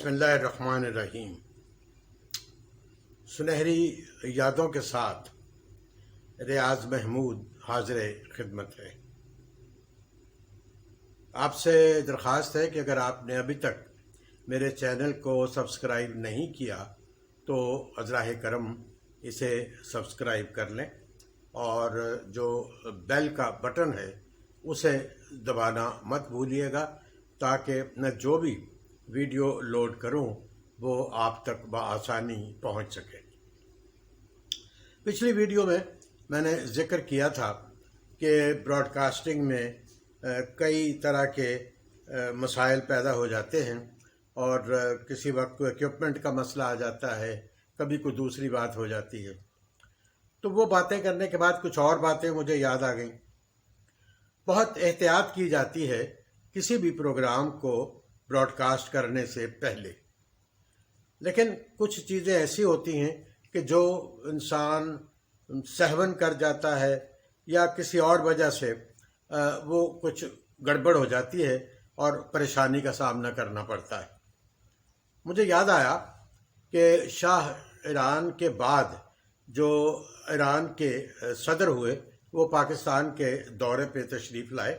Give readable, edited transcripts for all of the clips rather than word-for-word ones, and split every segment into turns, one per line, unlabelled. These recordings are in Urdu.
بسم اللہ الرحمن الرحیم۔ سنہری یادوں کے ساتھ ریاض محمود حاضر خدمت ہے۔ آپ سے درخواست ہے کہ اگر آپ نے ابھی تک میرے چینل کو سبسکرائب نہیں کیا تو عذراہ کرم اسے سبسکرائب کر لیں اور جو بیل کا بٹن ہے اسے دبانا مت بھولیے گا تاکہ میں جو بھی ویڈیو لوڈ کروں وہ آپ تک بآسانی پہنچ سکے۔ پچھلی ویڈیو میں نے ذکر کیا تھا کہ براڈ کاسٹنگ میں کئی طرح کے مسائل پیدا ہو جاتے ہیں اور کسی وقت کوئی ایکوپمنٹ کا مسئلہ آ جاتا ہے، کبھی کوئی دوسری بات ہو جاتی ہے۔ تو وہ باتیں کرنے کے بعد کچھ اور باتیں مجھے یاد آ گئیں۔ بہت احتیاط کی جاتی ہے کسی بھی پروگرام کو براڈ کاسٹ کرنے سے پہلے، لیکن کچھ چیزیں ایسی ہوتی ہیں کہ جو انسان سہون کر جاتا ہے یا کسی اور وجہ سے وہ کچھ گڑبڑ ہو جاتی ہے اور پریشانی کا سامنا کرنا پڑتا ہے۔ مجھے یاد آیا کہ شاہ ایران کے بعد جو ایران کے صدر ہوئے وہ پاکستان کے دورے پہ تشریف لائے۔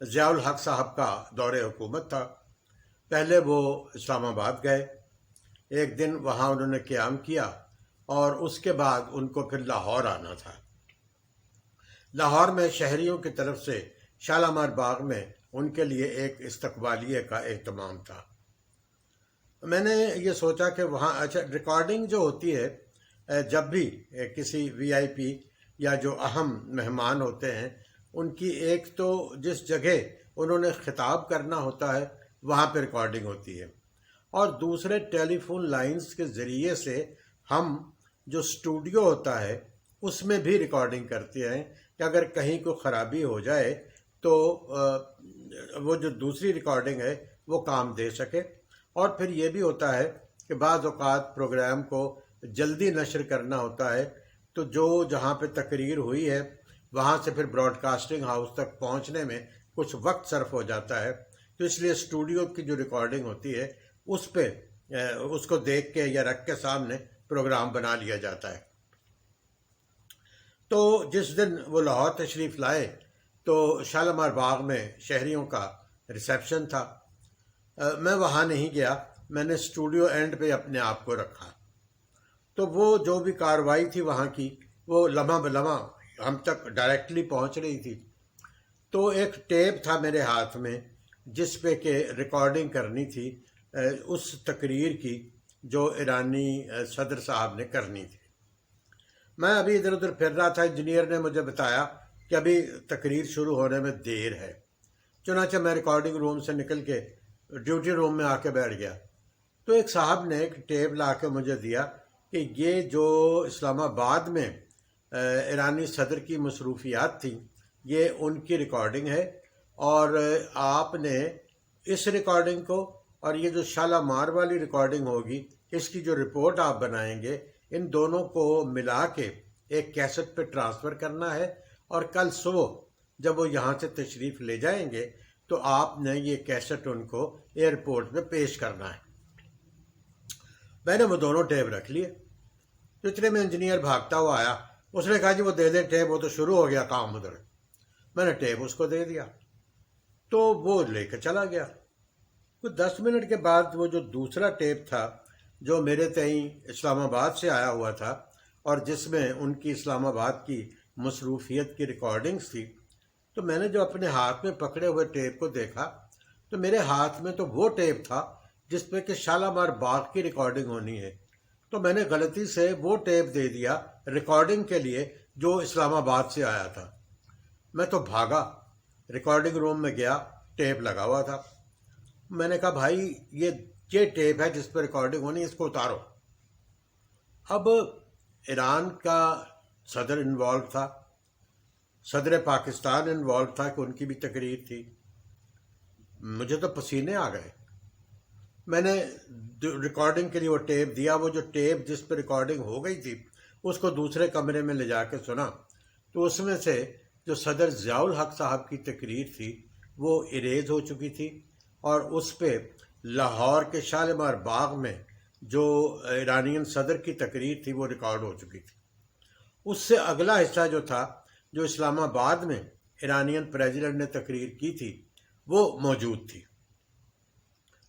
ضیاء الحق صاحب کا دور حکومت تھا۔ پہلے وہ اسلام آباد گئے، ایک دن وہاں انہوں نے قیام کیا اور اس کے بعد ان کو پھر لاہور آنا تھا۔ لاہور میں شہریوں کی طرف سے شالامار باغ میں ان کے لیے ایک استقبالیہ کا اہتمام تھا۔ میں نے یہ سوچا کہ وہاں ریکارڈنگ جو ہوتی ہے جب بھی کسی وی آئی پی یا جو اہم مہمان ہوتے ہیں ان کی ایک تو جس جگہ انہوں نے خطاب کرنا ہوتا ہے وہاں پہ ریکارڈنگ ہوتی ہے، اور دوسرے ٹیلی فون لائنز کے ذریعے سے ہم جو اسٹوڈیو ہوتا ہے اس میں بھی ریکارڈنگ کرتے ہیں کہ اگر کہیں کوئی خرابی ہو جائے تو وہ جو دوسری ریکارڈنگ ہے وہ کام دے سکے۔ اور پھر یہ بھی ہوتا ہے کہ بعض اوقات پروگرام کو جلدی نشر کرنا ہوتا ہے تو جو جہاں پہ تقریر ہوئی ہے وہاں سے پھر براڈ کاسٹنگ ہاؤس تک پہنچنے میں کچھ وقت صرف ہو جاتا ہے، تو اس لیے اسٹوڈیو کی جو ریکارڈنگ ہوتی ہے اس پہ اس کو دیکھ کے یا رکھ کے سامنے پروگرام بنا لیا جاتا ہے۔ تو جس دن وہ لاہور تشریف لائے تو شالامار باغ میں شہریوں کا ریسیپشن تھا۔ میں وہاں نہیں گیا، میں نے اسٹوڈیو اینڈ پہ اپنے آپ کو رکھا۔ تو وہ جو بھی کارروائی تھی وہاں کی وہ لمحہ بلمحہ ہم تک ڈائریکٹلی پہنچ رہی تھی۔ تو ایک ٹیپ تھا میرے ہاتھ میں جس پہ کہ ریکارڈنگ کرنی تھی اس تقریر کی جو ایرانی صدر صاحب نے کرنی تھی۔ میں ابھی ادھر ادھر پھر رہا تھا، انجینئر نے مجھے بتایا کہ ابھی تقریر شروع ہونے میں دیر ہے۔ چنانچہ میں ریکارڈنگ روم سے نکل کے ڈیوٹی روم میں آ کے بیٹھ گیا۔ تو ایک صاحب نے ایک ٹیپ لا کے مجھے دیا کہ یہ جو اسلام آباد میں ایرانی صدر کی مصروفیات تھیں یہ ان کی ریکارڈنگ ہے، اور آپ نے اس ریکارڈنگ کو اور یہ جو شالامار والی ریکارڈنگ ہوگی اس کی جو رپورٹ آپ بنائیں گے ان دونوں کو ملا کے ایک کیسٹ پہ ٹرانسفر کرنا ہے، اور کل صبح جب وہ یہاں سے تشریف لے جائیں گے تو آپ نے یہ کیسٹ ان کو ایئرپورٹ پہ پیش کرنا ہے۔ میں نے وہ دونوں ٹیپ رکھ لیے۔ تو اتنے میں انجینئر بھاگتا ہوا آیا، اس نے کہا جی وہ دے دے ٹیپ، وہ تو شروع ہو گیا کام ادھر۔ میں نے ٹیپ اس کو دے دیا تو وہ لے کے چلا گیا۔ کچھ 10 منٹ کے بعد وہ جو دوسرا ٹیپ تھا جو میرے تئیں اسلام آباد سے آیا ہوا تھا اور جس میں ان کی اسلام آباد کی مصروفیت کی ریکارڈنگز تھی، تو میں نے جو اپنے ہاتھ میں پکڑے ہوئے ٹیپ کو دیکھا تو میرے ہاتھ میں تو وہ ٹیپ تھا جس پہ کہ شالامار باغ کی ریکارڈنگ ہونی ہے، تو میں نے غلطی سے وہ ٹیپ دے دیا ریکارڈنگ کے لیے جو اسلام آباد سے آیا تھا۔ میں تو بھاگا، ریکارڈنگ روم میں گیا، ٹیپ لگا ہوا تھا۔ میں نے کہا بھائی یہ ٹیپ ہے جس پہ ریکارڈنگ ہونی، اس کو اتارو۔ اب ایران کا صدر انوالو تھا، صدر پاکستان انوالو تھا کہ ان کی بھی تقریر تھی۔ مجھے تو پسینے آ گئے۔ میں نے ریکارڈنگ کے لیے وہ ٹیپ دیا، وہ جو ٹیپ جس پہ ریکارڈنگ ہو گئی تھی اس کو دوسرے کمرے میں لے جا کے سنا تو اس میں سے جو صدر ضیاء الحق صاحب کی تقریر تھی وہ اریز ہو چکی تھی، اور اس پہ لاہور کے شالیمار باغ میں جو ایرانین صدر کی تقریر تھی وہ ریکارڈ ہو چکی تھی. اس سے اگلا حصہ جو تھا، جو اسلام آباد میں ایرانین پریزیڈنٹ نے تقریر کی تھی، وہ موجود تھی،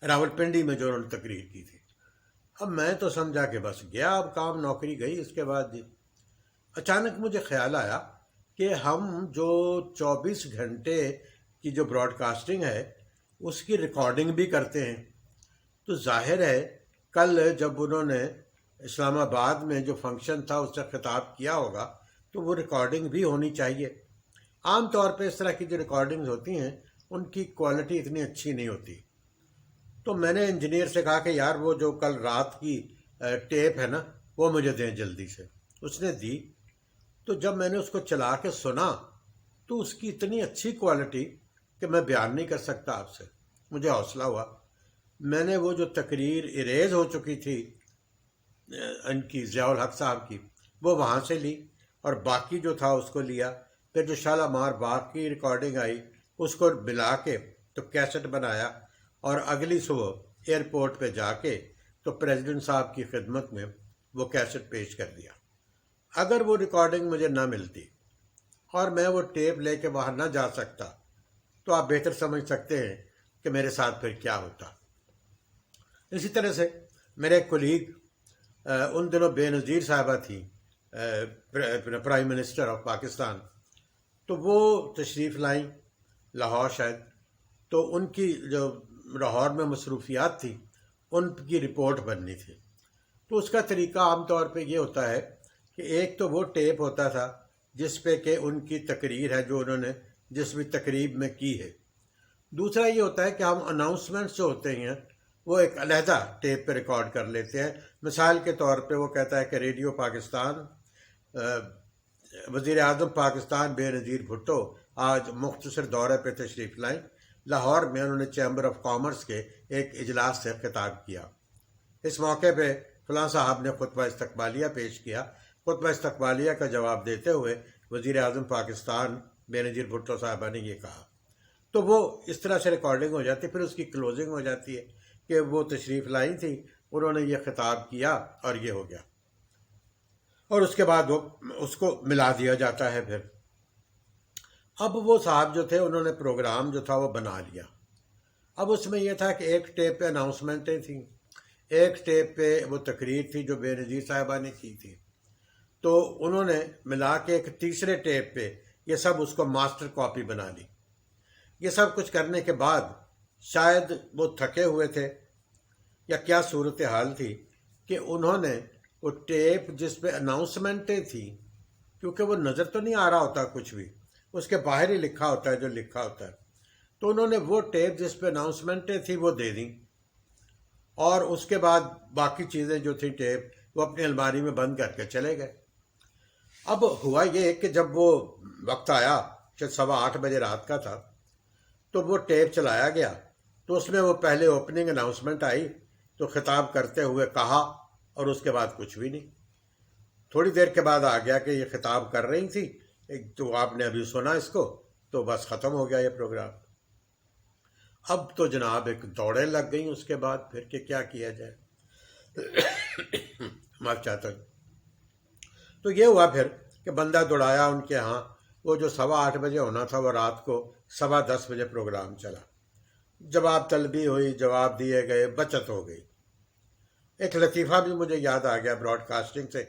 راولپنڈی میں جو انہوں نے تقریر کی تھی. اب میں تو سمجھا کہ بس گیا، اب کام نوکری گئی. اس کے بعد اچانک مجھے خیال آیا کہ ہم جو 24 گھنٹے کی جو براڈ کاسٹنگ ہے اس کی ریکارڈنگ بھی کرتے ہیں. تو ظاہر ہے کل جب انہوں نے اسلام آباد میں جو فنکشن تھا اس سے خطاب کیا ہوگا تو وہ ریکارڈنگ بھی ہونی چاہیے. عام طور پہ اس طرح کی جو ریکارڈنگز ہوتی ہیں ان کی کوالٹی اتنی اچھی نہیں ہوتی. تو میں نے انجینئر سے کہا کہ یار وہ جو کل رات کی ٹیپ ہے نا وہ مجھے دیں جلدی سے. اس نے دی. تو جب میں نے اس کو چلا کے سنا تو اس کی اتنی اچھی کوالٹی کہ میں بیان نہیں کر سکتا آپ سے. مجھے حوصلہ ہوا. میں نے وہ جو تقریر اریز ہو چکی تھی ان کی، ضیاء الحق صاحب کی، وہ وہاں سے لی اور باقی جو تھا اس کو لیا. پھر جو شالیمار باغ کی ریکارڈنگ آئی اس کو ملا کے تو کیسٹ بنایا اور اگلی صبح ایئرپورٹ پہ جا کے تو پریزیڈنٹ صاحب کی خدمت میں وہ کیسٹ پیش کر دیا. اگر وہ ریکارڈنگ مجھے نہ ملتی اور میں وہ ٹیپ لے کے باہر نہ جا سکتا تو آپ بہتر سمجھ سکتے ہیں کہ میرے ساتھ پھر کیا ہوتا. اسی طرح سے میرے ایک کولیگ ان دنوں بے نظیر صاحبہ تھیں، پرائم منسٹر آف پاکستان، تو وہ تشریف لائیں لاہور شاید. تو ان کی جو لاہور میں مصروفیات تھی ان کی رپورٹ بننی تھی. تو اس کا طریقہ عام طور پہ یہ ہوتا ہے کہ ایک تو وہ ٹیپ ہوتا تھا جس پہ کہ ان کی تقریر ہے جو انہوں نے جس بھی تقریب میں کی ہے. دوسرا یہ ہوتا ہے کہ ہم اناؤنسمنٹس جو ہوتے ہیں وہ ایک علیحدہ ٹیپ پہ ریکارڈ کر لیتے ہیں. مثال کے طور پہ وہ کہتا ہے کہ ریڈیو پاکستان، وزیر اعظم پاکستان بے نظیر بھٹو آج مختصر دورے پہ تشریف لائیں. لاہور میں انہوں نے چیمبر آف کامرس کے ایک اجلاس سے خطاب کیا. اس موقع پہ فلاں صاحب نے خطبہ استقبالیہ پیش کیا. خطبہ استقبالیہ کا جواب دیتے ہوئے وزیر اعظم پاکستان بے نظیر بھٹو صاحبہ نے یہ کہا. تو وہ اس طرح سے ریکارڈنگ ہو جاتی ہے. پھر اس کی کلوزنگ ہو جاتی ہے کہ وہ تشریف لائی تھی، انہوں نے یہ خطاب کیا اور یہ ہو گیا، اور اس کے بعد وہ اس کو ملا دیا جاتا ہے. پھر اب وہ صاحب جو تھے انہوں نے پروگرام جو تھا وہ بنا لیا. اب اس میں یہ تھا کہ ایک ٹیپ پہ اناؤنسمنٹیں تھیں، ایک ٹیپ پہ وہ تقریر تھی جو بے نظیر صاحبہ نے کی تھی. تو انہوں نے ملا کے ایک تیسرے ٹیپ پہ یہ سب اس کو ماسٹر کاپی بنا لی. یہ سب کچھ کرنے کے بعد شاید وہ تھکے ہوئے تھے یا کیا صورتحال تھی کہ انہوں نے وہ ٹیپ جس پہ اناؤنسمنٹیں تھیں، کیونکہ وہ نظر تو نہیں آ رہا ہوتا کچھ بھی، اس کے باہر ہی لکھا ہوتا ہے جو لکھا ہوتا ہے، تو انہوں نے وہ ٹیپ جس پہ اناؤنسمنٹیں تھیں وہ دے دیں، اور اس کے بعد باقی چیزیں جو تھیں ٹیپ وہ اپنی الماری میں بند کر کے چلے گئے. اب ہوا یہ کہ جب وہ وقت آیا کہ 8:15 بجے رات کا تھا تو وہ ٹیپ چلایا گیا. تو اس میں وہ پہلے اوپننگ اناؤنسمنٹ آئی تو خطاب کرتے ہوئے کہا، اور اس کے بعد کچھ بھی نہیں. تھوڑی دیر کے بعد آ گیا کہ یہ خطاب کر رہی تھی، تو آپ نے ابھی سنا اس کو، تو بس ختم ہو گیا یہ پروگرام. اب تو جناب ایک دوڑیں لگ گئیں اس کے بعد پھر کہ کیا کیا جائے. معاف چاہتا ہوں. تو یہ ہوا پھر کہ بندہ دوڑایا ان کے ہاں. وہ جو 8:15 بجے ہونا تھا وہ رات کو 10:15 بجے پروگرام چلا. جواب طلبی ہوئی، جواب دیے گئے، بچت ہو گئی. ایک لطیفہ بھی مجھے یاد آ گیا براڈ کاسٹنگ سے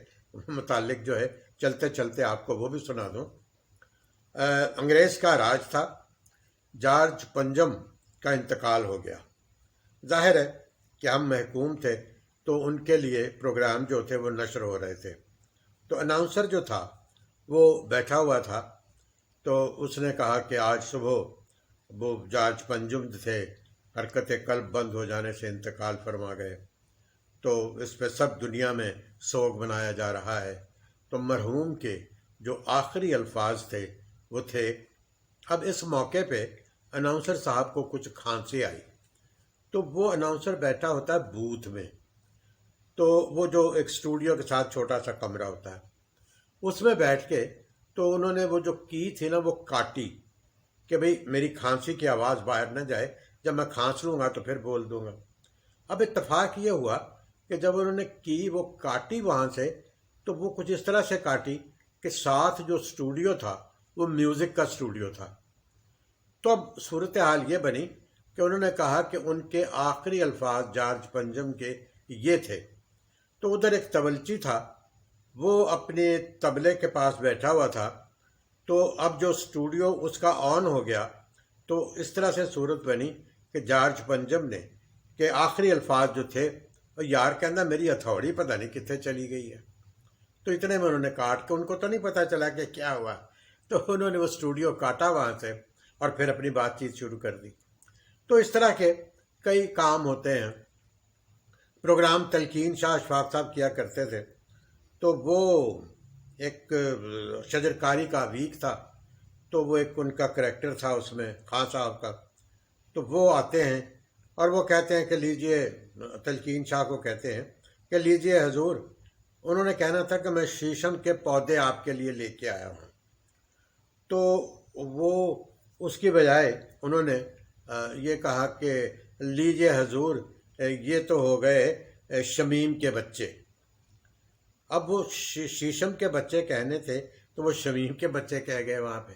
متعلق جو ہے، چلتے چلتے آپ کو وہ بھی سنا دوں. انگریز کا راج تھا، جارج پنجم کا انتقال ہو گیا. ظاہر ہے کہ ہم محکوم تھے تو ان کے لیے پروگرام جو تھے وہ نشر ہو رہے تھے. تو اناؤنسر جو تھا وہ بیٹھا ہوا تھا، تو اس نے کہا کہ آج صبح وہ جارج پنجم تھے، حرکت قلب بند ہو جانے سے انتقال فرما گئے. تو اس پہ سب دنیا میں سوگ منایا جا رہا ہے. تو مرحوم کے جو آخری الفاظ تھے وہ تھے. اب اس موقع پہ اناؤنسر صاحب کو کچھ کھانسی آئی. تو وہ اناؤنسر بیٹھا ہوتا ہے بوتھ میں، تو وہ جو ایک اسٹوڈیو کے ساتھ چھوٹا سا کمرہ ہوتا ہے اس میں بیٹھ کے تو انہوں نے وہ جو کی تھی نا وہ کاٹی کہ بھئی میری کھانسی کی آواز باہر نہ جائے، جب میں کھانس لوں گا تو پھر بول دوں گا. اب اتفاق یہ ہوا کہ جب انہوں نے کی وہ کاٹی وہاں سے تو وہ کچھ اس طرح سے کاٹی کہ ساتھ جو اسٹوڈیو تھا وہ میوزک کا اسٹوڈیو تھا۔ تو اب صورتحال یہ بنی کہ انہوں نے کہا کہ ان کے آخری الفاظ جارج پنجم کے یہ تھے۔ تو ادھر ایک طبلچی تھا، وہ اپنے طبلے کے پاس بیٹھا ہوا تھا، تو اب جو اسٹوڈیو اس کا آن ہو گیا تو اس طرح سے صورت بنی کہ جارج پنجم نے کہ آخری الفاظ جو تھے، یار کہنا میری ہتھوڑی پتہ نہیں کتنے چلی گئی ہے، تو اتنے میں انہوں نے کاٹ کے، ان کو تو نہیں پتہ چلا کہ کیا ہوا، تو انہوں نے وہ اسٹوڈیو کاٹا وہاں سے اور پھر اپنی بات چیت شروع کر دی۔ تو اس طرح کے کئی کام ہوتے ہیں۔ پروگرام تلقین شاہ اشفاق صاحب کیا کرتے تھے، تو وہ ایک شجرکاری کا ویک تھا، تو وہ ایک ان کا کریکٹر تھا اس میں خان صاحب کا، تو وہ آتے ہیں اور وہ کہتے ہیں کہ لیجئے، تلقین شاہ کو کہتے ہیں کہ لیجئے حضور، انہوں نے کہنا تھا کہ میں شیشم کے پودے آپ کے لیے لے کے آیا ہوں، تو وہ اس کی بجائے انہوں نے یہ کہا کہ لیجئے حضور، یہ تو ہو گئے شمیم کے بچے۔ اب وہ شیشم کے بچے کہنے تھے تو وہ شمیم کے بچے کہہ گئے وہاں پہ۔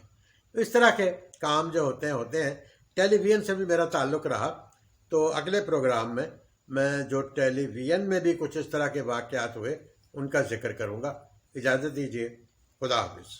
تو اس طرح کے کام جو ہوتے ہیں۔ ٹیلی ویژن سے بھی میرا تعلق رہا، تو اگلے پروگرام میں جو ٹیلی ویژن میں بھی کچھ اس طرح کے واقعات ہوئے ان کا ذکر کروں گا۔ اجازت دیجیے، خدا حافظ۔